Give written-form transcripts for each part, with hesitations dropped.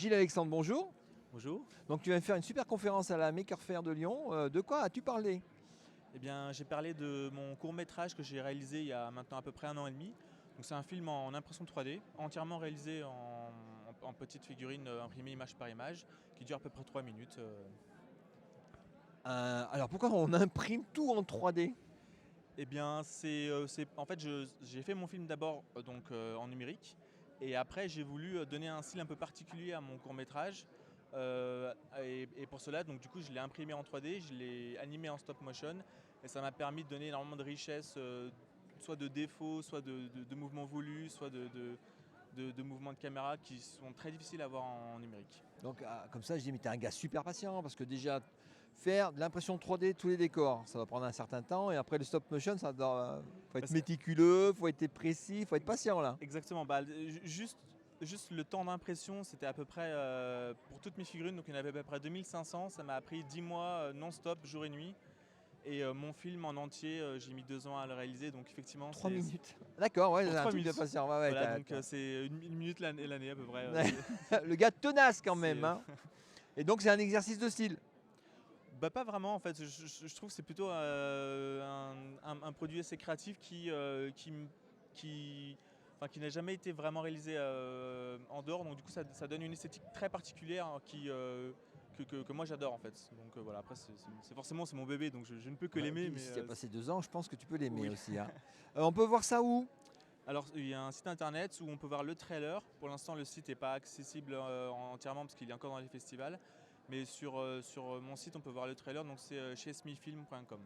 Gilles Alexandre, bonjour. Bonjour. Donc tu vas faire une super conférence à la Maker Faire de Lyon. De quoi as-tu parlé? Eh bien, j'ai parlé de mon court-métrage que j'ai réalisé il y a maintenant à peu près 1 an et demi. Donc, c'est un film en impression 3D, entièrement réalisé en petites figurines imprimées image par image, qui dure à peu près 3 minutes. Alors pourquoi on imprime tout en 3D? Eh bien, en fait, j'ai fait mon film d'abord en numérique, et après j'ai voulu donner un style un peu particulier à mon court-métrage. Et pour cela, donc du coup, je l'ai imprimé en 3D, je l'ai animé en stop motion, et ça m'a permis de donner énormément de richesse, soit de défauts, soit de mouvements voulus, soit de mouvements de caméra qui sont très difficiles à voir en numérique. Donc comme ça je dis mais t'es un gars super patient parce que déjà faire de l'impression 3D tous les décors ça va prendre un certain temps et après le stop motion ça doit, faut être Parce que- méticuleux, faut être précis, faut être patient là. Exactement, juste le temps d'impression, c'était à peu près pour toutes mes figurines, donc il y en avait à peu près 2500, ça m'a pris 10 mois non-stop, jour et nuit. Et mon film en entier, j'ai mis 2 ans à le réaliser, donc effectivement 3 c'est minutes. D'accord, ouais, pour c'est un 3 truc de minutes. patient. Ouais, ouais, Voilà, donc c'est une minute l'année à peu près. Le gars tenace quand C'est, même, hein. Et donc c'est un exercice de style. Bah, pas vraiment en fait, je trouve que c'est plutôt un produit assez créatif qui n'a jamais été vraiment réalisé en dehors, donc du coup ça donne une esthétique très particulière, hein, que moi j'adore en fait. Donc voilà, après forcément c'est mon bébé, donc je ne peux que Ouais, l'aimer. puis Mais si tu as passé 2 ans, je pense que tu peux l'aimer oui. aussi, hein. On peut voir ça où? Alors il y a un site internet où on peut voir le trailer. Pour l'instant le site n'est pas accessible entièrement parce qu'il est encore dans les festivals. Mais sur mon site on peut voir le trailer, donc c'est chez smifilm.com.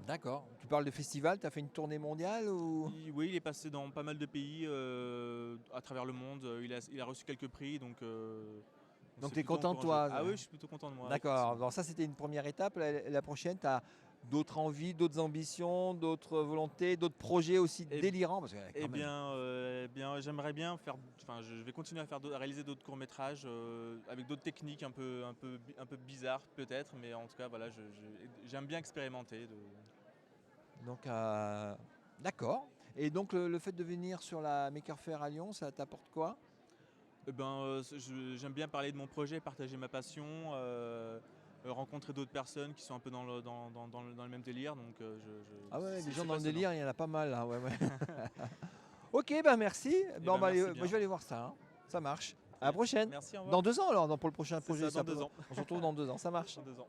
D'accord. Tu parles de festival, tu as fait une tournée mondiale ou? Oui, il est passé dans pas mal de pays à travers le monde. Il a reçu quelques prix, Donc c'est tu es plutôt content de encourageant. toi? Ah oui, je suis plutôt content de moi, D'accord. effectivement. Alors ça c'était une première étape. La prochaine, tu as d'autres envies, d'autres ambitions, d'autres volontés, d'autres projets aussi Eh, délirants parce que eh quand même. bien, j'aimerais bien faire. Enfin, je vais continuer à réaliser d'autres courts métrages avec d'autres techniques un peu bizarres peut-être, mais en tout cas, voilà, j'aime bien expérimenter. Donc d'accord. Et donc le fait de venir sur la Maker Faire à Lyon, ça t'apporte quoi? J'aime bien parler de mon projet, partager ma passion, rencontrer d'autres personnes qui sont un peu dans le même délire. Ah ouais, des gens C'est dans le passionnant. délire, il y en a pas mal là. Ouais, ouais. Ok, ben merci. Et Bon, ben bah, allez, merci moi, je bien. vais aller voir ça, hein. Ça marche. À la prochaine. Merci, au revoir. Dans 2 ans alors, pour le prochain C'est projet. ça, dans 2 ans. On se retrouve dans 2 ans. Ça marche. Dans 2 ans.